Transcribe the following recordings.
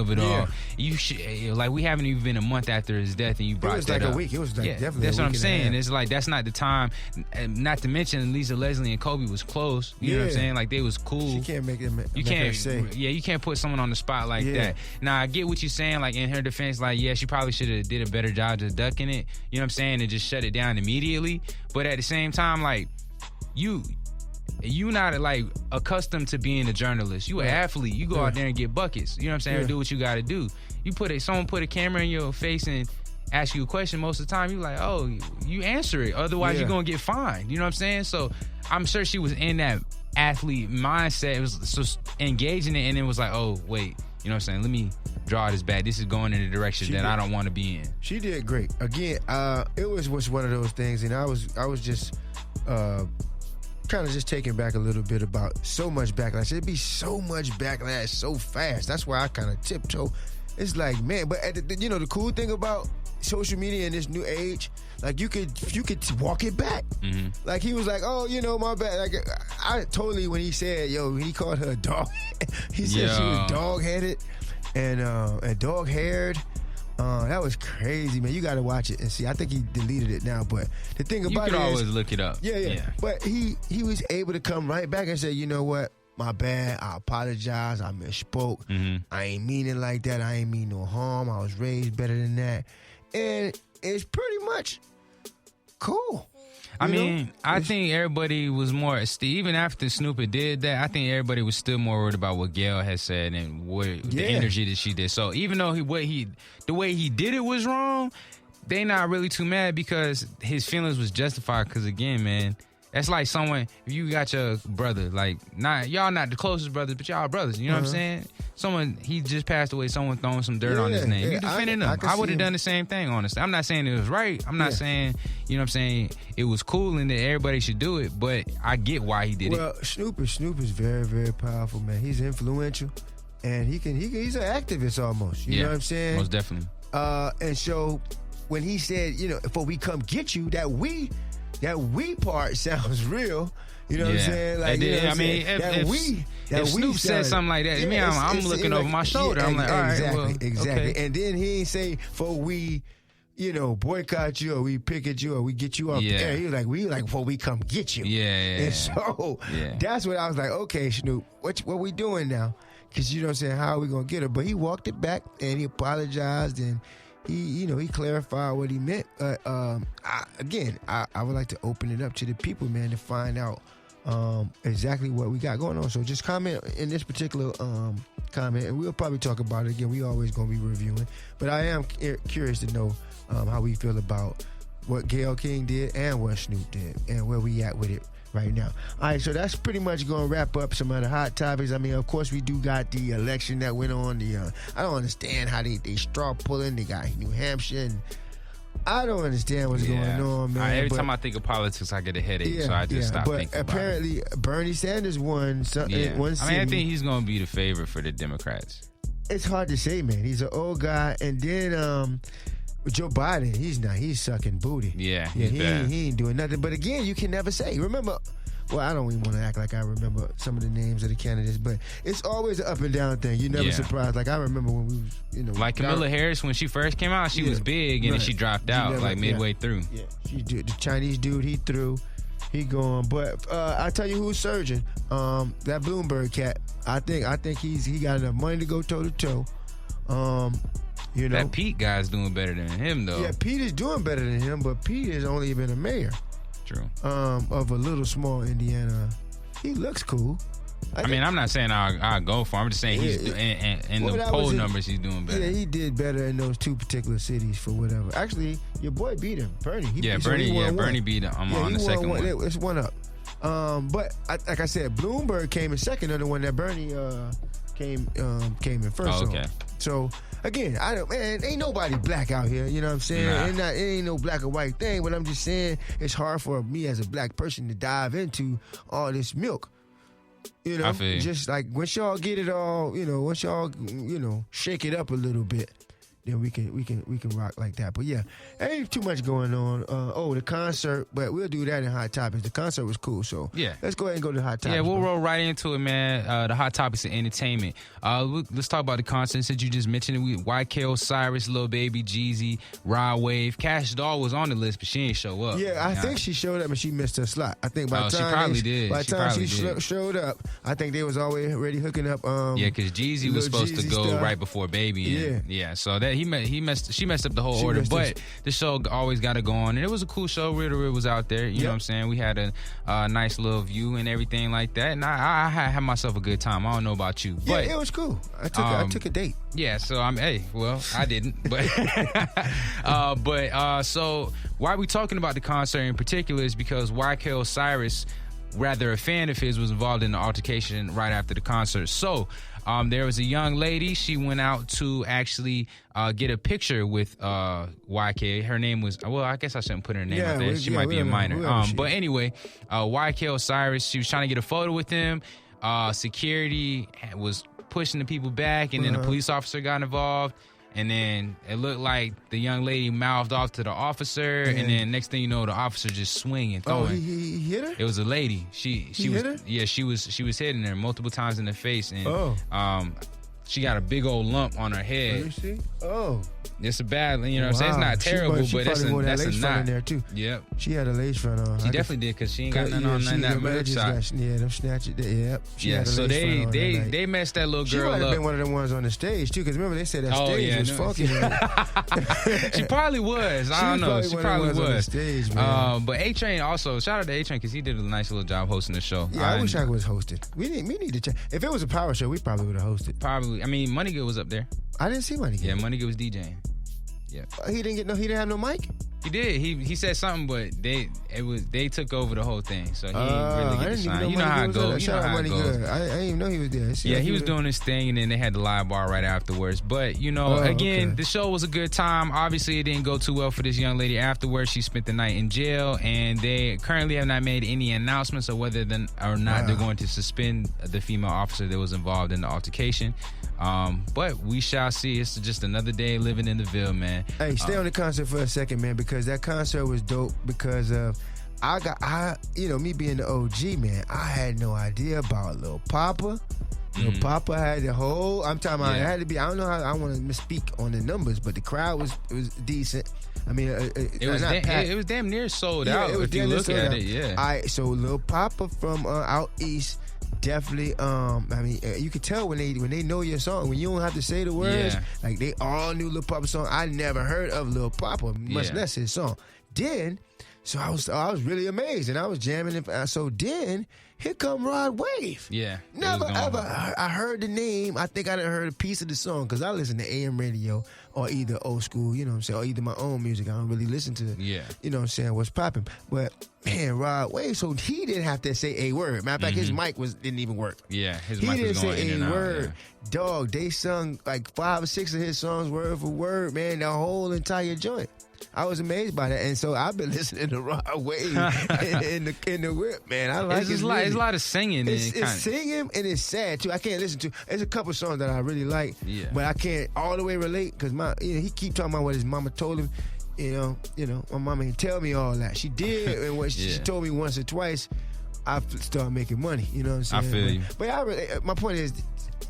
of it all. You should, like, we haven't even been a month after his death, and you brought that up. It was like a week. It was like definitely that's a what week I'm saying. It's like, that's not the time. Not to mention, Lisa Leslie and Kobe was close. You know what I'm saying? Like, they was cool. She can't make it. You can't put someone on the spot like that. Now, I get what you're saying. Like, in her defense, like, yeah, she probably should have did a better job just ducking it. You know what I'm saying? And just shut it down immediately. But at the same time, like, you not, like, accustomed to being a journalist. You an athlete. You go out there and get buckets. You know what I'm saying? Or do what you got to do. Someone put a camera in your face and ask you a question. Most of the time, you like, oh, you answer it. Otherwise, you're going to get fined. You know what I'm saying? So I'm sure she was in that athlete mindset. It was so engaging it, and it was like, oh, wait. You know what I'm saying? Let me draw this back. This is going in a direction I don't want to be in. She did great. Again, it was one of those things, and I was just kind of just taken back a little bit about so much backlash. It'd be so much backlash so fast. That's why I kind of tiptoe. It's like, man, but the cool thing about social media in this new age, like, you could walk it back. Mm-hmm. Like, he was like, oh, my bad. Like, I totally, when he said, he called her a dog. He said she was dog-headed and dog-haired. That was crazy, man. You got to watch it and see. I think he deleted it now, but the thing about it is, you can always look it up. Yeah. But he was able to come right back and say, you know what? My bad. I apologize. I misspoke. Mm-hmm. I ain't mean it like that. I ain't mean no harm. I was raised better than that. And it's pretty much cool. I think everybody was more, even after Snoop did that, I think everybody was still more worried about what Gayle had said and the energy that she did. So even though the way he did it was wrong, they not really too mad because his feelings was justified. Because again, man, that's like someone, if you got your brother, like, y'all not the closest brothers, but y'all brothers, you know what I'm saying? He just passed away, someone throwing some dirt on his name. You defending him. I would have done the same thing, honestly. I'm not saying it was right. I'm not saying, you know what I'm saying, it was cool and that everybody should do it, but I get why he did it. Well, Snoop is very, very powerful, man. He's influential, and he's an activist almost. You know what I'm saying? Most definitely. And so when he said, before we come get you, that we part sounds real. You know what I'm saying? Like, if Snoop said something like that, I'm looking over my shoulder. I'm like, all right, exactly. Okay. And then he ain't say, for we, boycott you or we picket you or we get you off the air. He was like, before we come get you. And so that's what I was like, okay, Snoop, what we doing now? Because you know what I'm saying, how are we gonna get her? But he walked it back and he apologized and he clarified what he meant. I would like to open it up to the people, man, to find out exactly what we got going on. So just comment in this particular comment, and we'll probably talk about it again. We always going to be reviewing. But I am curious to know how we feel about what Gayle King did and what Snoop did and where we at with it right now. All right, so that's pretty much going to wrap up some of the hot topics. I mean, of course, we do got the election that went on. I don't understand how they straw pulling. They got New Hampshire, and I don't understand what's going on, man. Every time I think of politics, I get a headache, so I just stop thinking about it. But apparently, Bernie Sanders won one city. I think he's going to be the favorite for the Democrats. It's hard to say, man. He's an old guy, and then Joe Biden, he's sucking booty. Yeah, he ain't doing nothing. But again, you can never say. Remember, well, I don't even want to act like I remember some of the names of the candidates, but it's always an up and down thing. You're never surprised. Like, I remember when we was, like Kamala Harris, when she first came out, she was big, and then she dropped out midway through. Yeah, she did. The Chinese dude, he threw. He gone. But I tell you who's surging. That Bloomberg cat. I think he got enough money to go toe to toe. That Pete guy's doing better than him, though. Yeah, Pete is doing better than him, but Pete has only been a mayor. True. Of a little small Indiana. He looks cool. I'm not saying I'll go for him. I'm just saying he's in the poll numbers, he's doing better. Yeah, he did better in those two particular cities for whatever. Actually, your boy beat him, Bernie. Bernie beat him. I'm on the second one. It's one up. But like I said, Bloomberg came in second on the one that Bernie came in first. Oh, okay. So again, ain't nobody black out here. You know what I'm saying? Nah. It ain't no black or white thing. But I'm just saying it's hard for me as a black person to dive into all this milk. Just like once y'all get it all, once y'all, shake it up a little bit, then we can rock like that. But yeah, ain't too much going on. The concert, but we'll do that in Hot Topics. The concert was cool, so yeah, let's go ahead and go to Hot Topics. Yeah, we'll roll right into it, man. The Hot Topics of entertainment. Let's talk about the concert since you just mentioned it. YK Osiris, Lil Baby, Jeezy, Rod Wave, Cash Doll was on the list, but she ain't show up. Yeah, I think she showed up and she missed her slot. I think by the time she showed up, I think they was already hooking up. Because Jeezy was supposed to go right before Baby. So that she messed up the whole order. But the show always got to go on, and it was a cool show. Rita was out there. You know what I'm saying? We had a nice little view and everything like that, and I had myself a good time. I don't know about you, but it was cool. I took a date. Yeah, so I didn't, but so why we talking about the concert in particular is because YK Osiris, rather a fan of his, was involved in the altercation right after the concert. So there was a young lady. She went out to actually get a picture with YK. Her name was, I guess I shouldn't put her name out there. She might be a minor. But anyway, YK Osiris, she was trying to get a photo with him. Security was pushing the people back, and then the police officer got involved. And then it looked like the young lady mouthed off to the officer, and then next thing you know, the officer just swinging, throwing. Oh, he hit her? It was a lady. She was hit her? Yeah, she was hitting her multiple times in the face, and she got a big old lump on her head. Let me see. Oh. It's a bad, you know what I'm saying? It's not terrible, but that's a knot. In there too. Yep. She had a lace front on. She definitely did, because she ain't got nothing on that merch shot. Them snatch it. Yep. Yeah, so they messed that little girl up. She might have been one of the ones on the stage too, because remember they said that stage was funky. She probably was. I don't know. She probably was. On the stage, man. But A-Train also, shout out to A-Train, because he did a nice little job hosting the show. Yeah, I wish I was hosted. We need to check. If it was a power show, we probably would have hosted. Probably. I mean, Money Good was up there. I didn't see Money Good. Yeah, Money Good was DJing. Yeah. He didn't have no mic? He did. He said something, but they took over the whole thing, so he didn't really get to shine. You know how it goes. I didn't even know he was there. Yeah, he was doing his thing, and then they had the live bar right afterwards. But the show was a good time. Obviously, it didn't go too well for this young lady afterwards. She spent the night in jail, and they currently have not made any announcements of whether or not they're going to suspend the female officer that was involved in the altercation. But we shall see. It's just another day living in the Ville, man. Hey, stay on the concert for a second, man, because that concert was dope. Because of me being the OG, man, I had no idea about Lil Papa. Lil Papa had the whole. I'm talking about. It had to be. I don't know how. I want to misspeak on the numbers, but the crowd was decent. I mean, it was damn near sold out. If you look at it, yeah. All right, so Lil Papa from out east. Definitely, you can tell when they know your song, when you don't have to say the words. Like they all knew Lil Papa's song. I never heard of Lil Papa, much less his song. Then, so I was really amazed, and I was jamming. So then, here come Rod Wave. Yeah, never ever. I heard the name. I think I done heard a piece of the song because I listen to AM radio or either old school, you know what I'm saying, or either my own music. I don't really listen to, you know what I'm saying, what's popping. But man, Rod Wave, so he didn't have to say a word. Matter of fact, his mic didn't even work. Yeah, his mic was going in and out. He didn't say a word. Yeah. Dog, they sung like 5 or 6 of his songs word for word, man, the whole entire joint. I was amazed by that, and so I've been listening to Rod Wave in the whip, man. I like it. It's a lot of singing. It's singing, and it's sad too. I can't listen to. There's a couple songs that I really like, but I can't all the way relate because he keep talking about what his mama told him. You know, my mama didn't tell me all that. She did, and when she told me once or twice, I started making money. You know what I'm saying? I feel you. But my point is,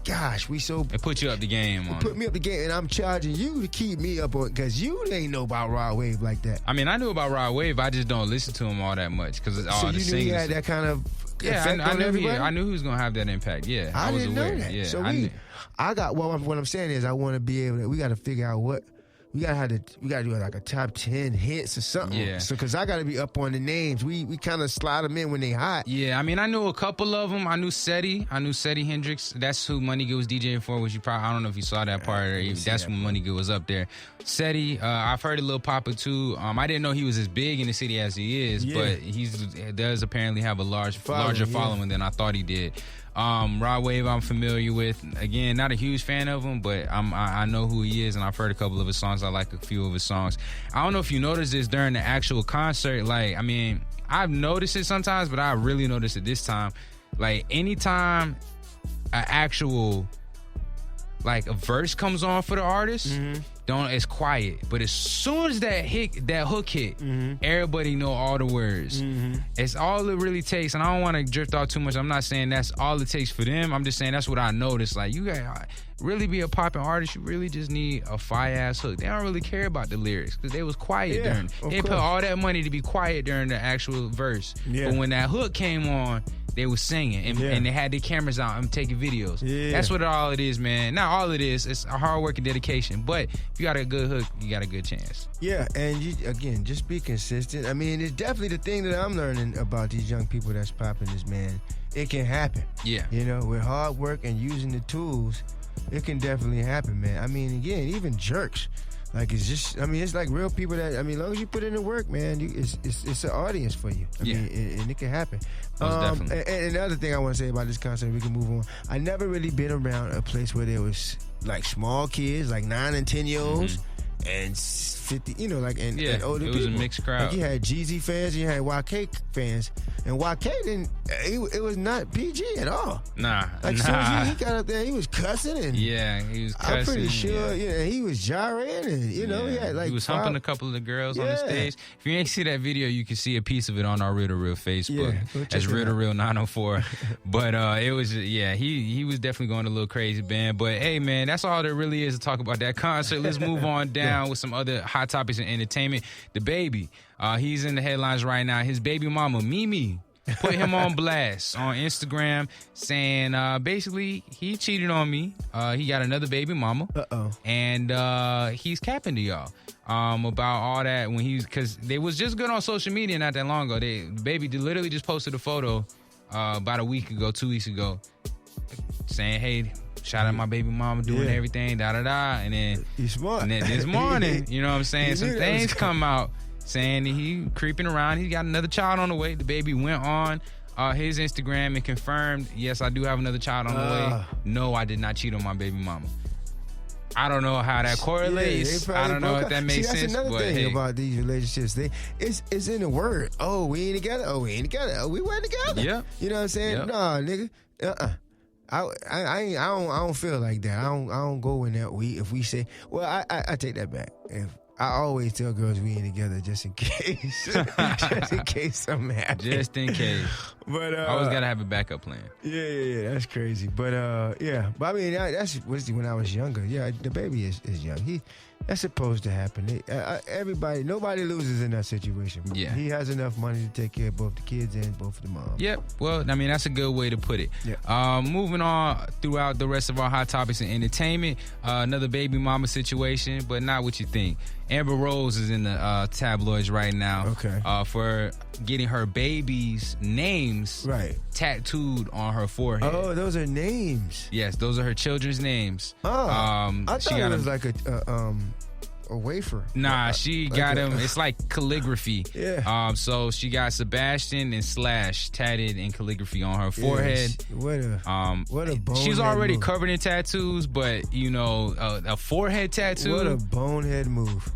gosh, it put you up the game. Put me up the game, and I'm charging you to keep me up on because you ain't know about Rod Wave like that. I mean, I knew about Rod Wave. I just don't listen to him all that much because it's all the singing. So you knew he had that kind of effect on everybody? I knew he was gonna have that impact. Yeah, I was didn't aware. know that. Yeah, so what I'm saying is I want to be able to. We got to figure out what. We gotta do like a top 10 hits or something. Yeah. So because I gotta be up on the names. We kind of slide them in when they hot. Yeah, I mean I knew a couple of them. I knew Seti Hendrix. That's who Money Good was DJing for. Which I don't know if you saw that part. That's when Money Good was up there. Seti, I've heard of Lil Papa too. I didn't know he was as big in the city as he is, but he does apparently have a larger following than I thought he did. Rod Wave I'm familiar with. Again, not a huge fan of him, but I know who he is, and I've heard a couple of his songs. I like a few of his songs. I don't know if you noticed this during the actual concert. Like, I mean, I've noticed it sometimes, but I really noticed it this time. Like, anytime an actual, like, a verse comes on for the artist, it's quiet. But as soon as that hook hit, everybody know all the words. It's all it really takes. And I don't want to drift off too much. I'm not saying that's all it takes for them. I'm just saying that's what I noticed. Like, you got really be a popping artist, you really just need a fire-ass hook. They don't really care about the lyrics because they was quiet during. They put all that money to be quiet during the actual verse. But when that hook came on, they was singing and they had their cameras out and taking videos. That's what all it is, man. Not all it is. It's a hard work and dedication. But if you got a good hook, you got a good chance. Yeah, and again, just be consistent. I mean, it's definitely the thing that I'm learning about these young people that's popping this, man. It can happen. Yeah. You know, with hard work and using the tools, it can definitely happen, man. I mean, again, even jerks. Like, it's just, I mean, it's like real people that, I mean, as long as you put in the work, man, it's an audience for you. I mean, and it can happen. Definitely. And another thing I want to say about this concert, we can move on. I never really been around a place where there was, like, small kids, like 9 and 10-year-olds, and 50, you know, like, and older people. It was a mixed crowd. Like, you had Jeezy fans, you had YK fans, and YK didn't, it was not PG at all. Like, so he got up there, he was cussing, and he was cussing. I'm pretty sure, he was gyrating, and, you know, he had, like, he was humping a couple of the girls on the stage. If you ain't see that video, you can see a piece of it on our Real to Real Facebook. That's Real to Real 904. But it was, he was definitely going a little crazy, man. But, hey, man, that's all there really is to talk about that concert. Let's move on down with some other hot topics in entertainment. The baby, he's in the headlines right now. His baby mama, Mimi, put him on blast on Instagram saying basically he cheated on me. He got another baby mama. And he's capping to y'all about all that when because they was just good on social media not that long ago. The baby literally just posted a photo about a week ago, 2 weeks ago, saying, hey, shout out my baby mama doing everything, da-da-da. And then this morning, you know what I'm saying, some things come out saying that he creeping around. He got another child on the way. The baby went on his Instagram and confirmed, yes, I do have another child on the way. No, I did not cheat on my baby mama. I don't know how that correlates. I don't know if that makes sense. That's another thing about these relationships. It's in the word. Oh, we ain't together. Oh, we ain't together. Oh, we weren't together. Yeah. You know what I'm saying? Nah, nigga. I don't feel like that. I don't go in that if we say, well, I take that back. I always tell girls we ain't together just in case. Just in case something happens. Just in case. But always gotta have a backup plan. Yeah, that's crazy. But but I mean that's when I was younger. Yeah, the baby is young. That's supposed to happen. Nobody loses in that situation. Yeah. He has enough money to take care of both the kids and both of the moms. Yep. Well, I mean, that's a good way to put it. Yeah. Moving on throughout the rest of our hot topics and entertainment, another baby mama situation, but not what you think. Amber Rose is in the tabloids right now for getting her baby's names tattooed on her forehead. Oh, those are names. Yes, those are her children's names. Oh, I thought it was like a wafer. Nah, she got him. It's like calligraphy. Yeah. So she got Sebastian and Slash tatted in calligraphy on her forehead. What a bonehead she's already move. Covered in tattoos, but you know, a forehead tattoo. What a bonehead move.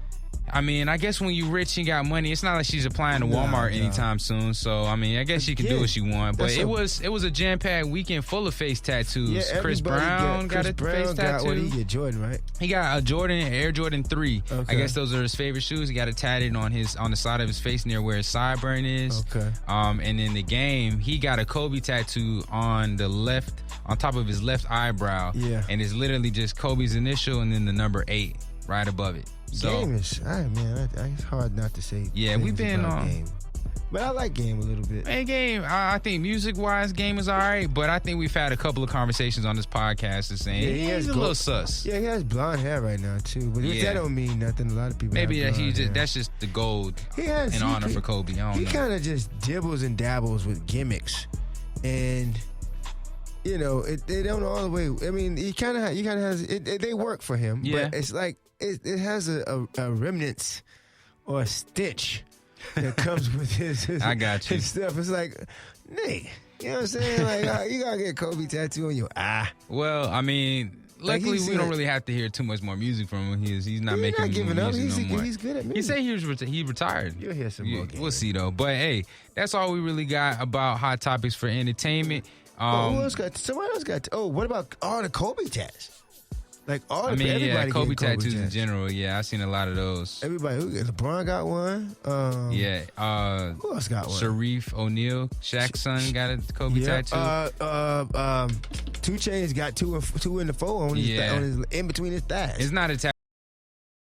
I mean, I guess when you rich and got money, it's not like she's applying to Walmart anytime soon. So, I mean, I guess she can do what she wants. But it was a jam-packed weekend full of face tattoos. Yeah, Chris Brown got a face tattoo. What did he get? Jordan, right? He got a Air Jordan 3. Okay. I guess those are his favorite shoes. He got it tatted on the side of his face near where his sideburn is. Okay. And in the game, he got a Kobe tattoo on top of his left eyebrow. Yeah. And it's literally just Kobe's initial and then the number 8 right above it. So, Game is, it's hard not to say. Yeah, we've been on Game. But I like Game a little bit. And Game, I think music-wise, Game is all right, but I think we've had a couple of conversations on this podcast that's saying he's a little sus. Yeah, he has blonde hair right now, too. But that don't mean nothing. A lot of people maybe that's just the gold in honor for Kobe. I don't know. He kind of just dibbles and dabbles with gimmicks. And, you know, they don't all the way. I mean, he kind of has, they work for him. Yeah. But it's like, it has a remnants or a stitch that comes with his I got you. His stuff. It's like, nigga, you know what I'm saying? Like, you gotta get Kobe tattoo on your eye. Well, I mean, luckily we don't really have to hear too much more music from him. He's not making music no more. He's good at music. He said he retired. You'll hear some more. We'll see though. But hey, that's all we really got about hot topics for entertainment. Who else got? Somebody else got. What about all the Kobe tats? Like everybody Kobe tattoos in general. Yeah, I've seen a lot of those. Everybody. LeBron got one. Who else got one? Sharif O'Neal, Shaq's son, got a Kobe tattoo. 2 Chainz got two in the fold on his in between his thighs. It's not a tattoo.